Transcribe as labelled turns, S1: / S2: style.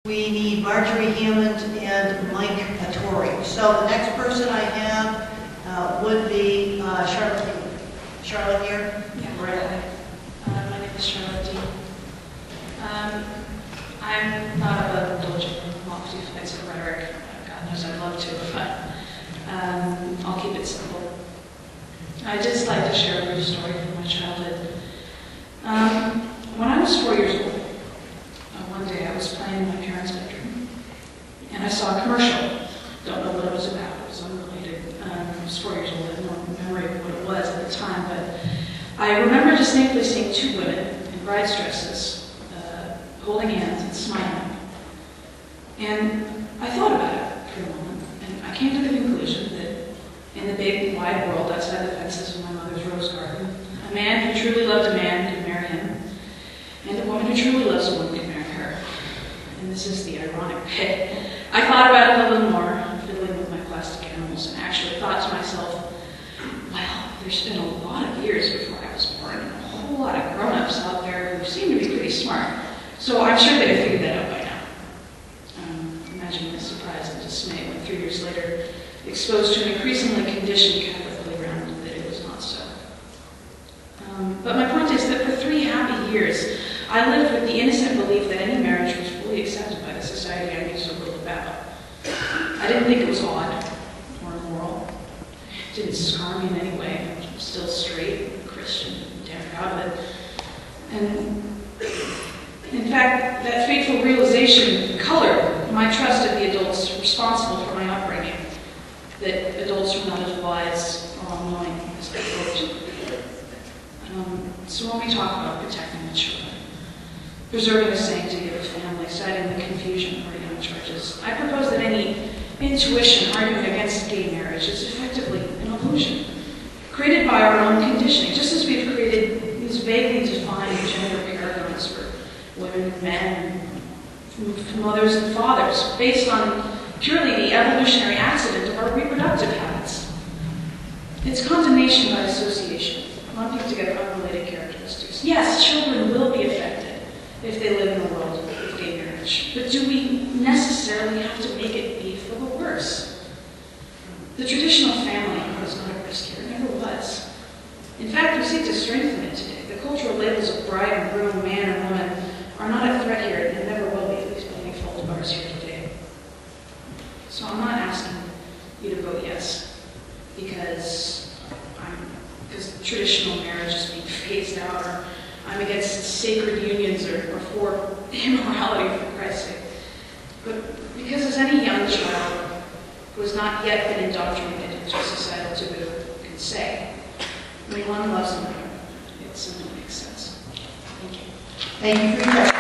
S1: We need Marjorie Hammond and Mike Hattori. So the next person I have would be Charlotte. Charlotte here?
S2: Yeah. Right. My name is Charlotte D. I'm not of a indulgent in lofty flights of rhetoric. God knows I'd love to, but I'll keep it simple. I'd just like to share a brief story from my childhood. When I was 4 years old, one day I was playing in my parents' bedroom, and I saw a commercial. Don't know what it was about. It was unrelated. I was 4 years old. I had no memory of what it was at the time, but I remember distinctly seeing two women in bride's dresses, holding hands and smiling. And I thought about it for a moment, and I came to the conclusion that in the big, wide world outside the fences of my mother's rose garden, a man who truly loved a man could marry him, and a woman who truly loves a woman could marry her. And this is the ironic bit. I thought about it a little more, fiddling with my plastic animals, and actually thought to myself, well, there's been a lot of years before I was born, and a whole lot of grown-ups out there who seem to be pretty smart. So I'm sure they'd have figured that out by now. Imagine my surprise and dismay when 3 years later, exposed to an increasingly conditioned Catholic playground, that it was not so. But my point is that for 3 happy years, I lived with the innocent belief that any marriage was fully accepted by the society I knew so little about. I didn't think it was odd or immoral. It didn't scar me in any way. I'm still straight, Christian, and damn proud of it. And in fact, that fateful realization colored my trust of the adults responsible for my upbringing, that adults were not as wise or all-knowing as they hoped. So when we talk about protecting the children, preserving the sanctity of the family, citing the confusion of our young churches, I propose that any intuition arguing against gay marriage is effectively an illusion, created by our own conditioning, just as we've created these vaguely defined gender paradigms for women and men, mothers and fathers, based on purely the evolutionary accident of our reproductive habits. It's condemnation by association, lumping together unrelated characteristics. Yes, children will be affected if they live in a world of gay marriage, but do we necessarily have to make it be for the worse? The traditional family was not at risk here, it never was. In fact, we seek to strengthen it today. The cultural labels of bride and groom, man and woman, are not a threat here, and never will be, at least by any fault of ours here today. So I'm not asking you to vote yes, because traditional marriage is being phased out, or I'm against sacred unions, or for immorality, for Christ's sake. But because as any young child who has not yet been indoctrinated into societal taboo can say, when one loves another, it simply makes sense. Thank you.
S1: Thank you for your